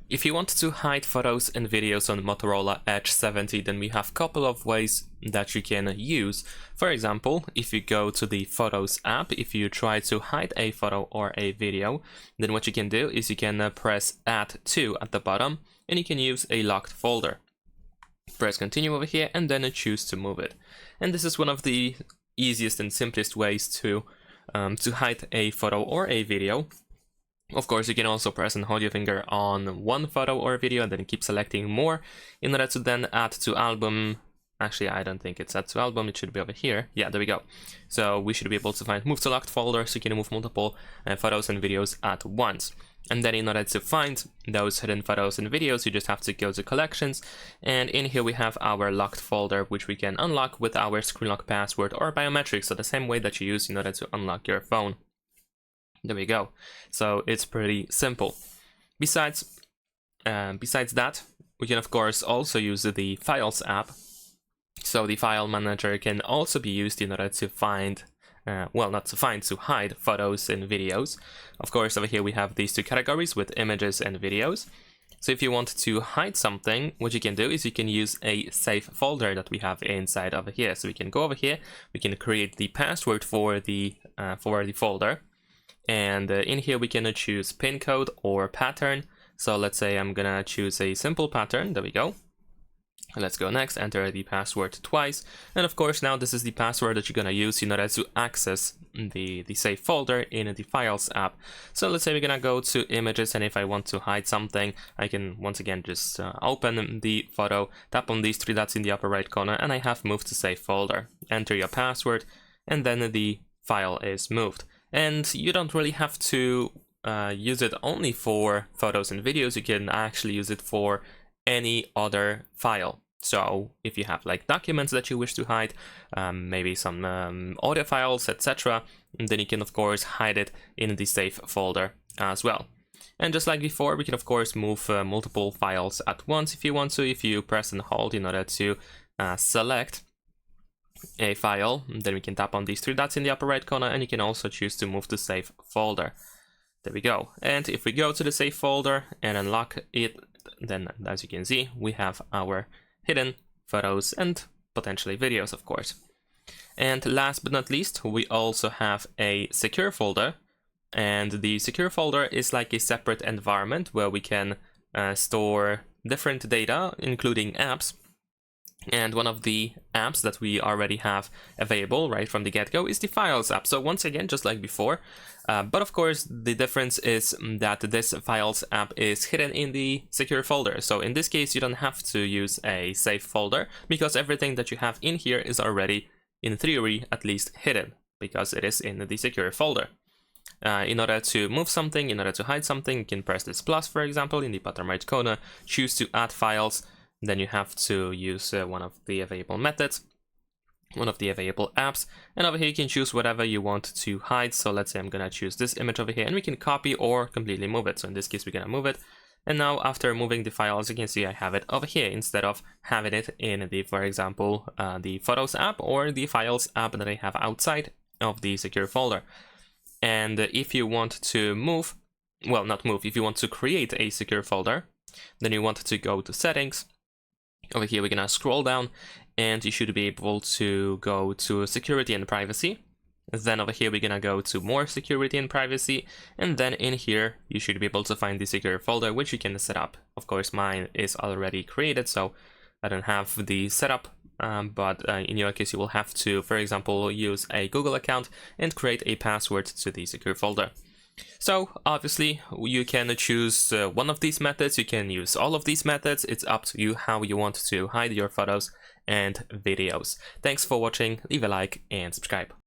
If you want to hide photos and videos on Motorola Edge 70, then we have a couple of ways that you can use. For example, if you go to the Photos app, if you try to hide a photo or a video, then what you can do is you can press Add To at the bottom, and you can use a locked folder. Press Continue over here, and then choose to move it. And this is one of the easiest and simplest ways to hide a photo or a video. Of course, you can also press and hold your finger on one photo or video and then keep selecting more in order to then add to album. Actually, I don't think it's add to album, it should be over here. Yeah, there we go. So we should be able to find move to locked folder, so you can move multiple photos and videos at once. And then in order to find those hidden photos and videos, you just have to go to collections, and in here we have our locked folder, which we can unlock with our screen lock password or biometrics, so the same way that you use in order to unlock your phone. There we go. So it's pretty simple. Besides that, we can of course also use the Files app. So the file manager can also be used in order to find, to hide photos and videos. Of course, over here we have these two categories with images and videos. So if you want to hide something, what you can do is you can use a safe folder that we have inside over here. So we can go over here, we can create the password for the folder. And in here we can choose pin code or pattern. So let's say I'm gonna choose a simple pattern. There we go. Let's go next, enter the password twice. And of course now this is the password that you're gonna use in order to access the safe folder in the Files app. So let's say we're gonna go to images, and if I want to hide something, I can once again just open the photo, tap on these three dots in the upper right corner, and I have moved to safe folder. Enter your password, and then the file is moved. And you don't really have to use it only for photos and videos. You can actually use it for any other file. So if you have like documents that you wish to hide, maybe some audio files, etc., then you can of course hide it in the safe folder as well. And just like before, we can of course move multiple files at once if you want to. If you press and hold in order to select a file, then we can tap on these three dots in the upper right corner, and you can also choose to move to safe folder. There we go. And if we go to the safe folder and unlock it, then as you can see, we have our hidden photos and potentially videos, of course. And last but not least, we also have a secure folder, and the secure folder is like a separate environment where we can store different data, including apps. And one of the apps that we already have available right from the get-go is the Files app. So once again, just like before, but of course the difference is that this Files app is hidden in the secure folder. So in this case, you don't have to use a safe folder because everything that you have in here is already, in theory, at least hidden because it is in the secure folder. In order to move something, in order to hide something, you can press this plus, for example, in the bottom right corner, choose to add files. Then you have to use one of the available methods, one of the available apps, and over here you can choose whatever you want to hide. So let's say I'm gonna choose this image over here, and we can copy or completely move it. So in this case, we're gonna move it. And now after moving the file, as you can see, I have it over here instead of having it in the, for example, the Photos app or the Files app that I have outside of the secure folder. And if you want to move, well, not move, if you want to create a secure folder, then you want to go to Settings. Over here, we're gonna scroll down, and you should be able to go to Security and Privacy. Then over here, we're gonna go to More Security and Privacy, and then in here, you should be able to find the secure folder, which you can set up. Of course, mine is already created, so I don't have the setup, but in your case, you will have to, for example, use a Google account and create a password to the secure folder. So obviously you can choose one of these methods, you can use all of these methods. It's up to you how you want to hide your photos and videos. Thanks for watching, leave a like and subscribe.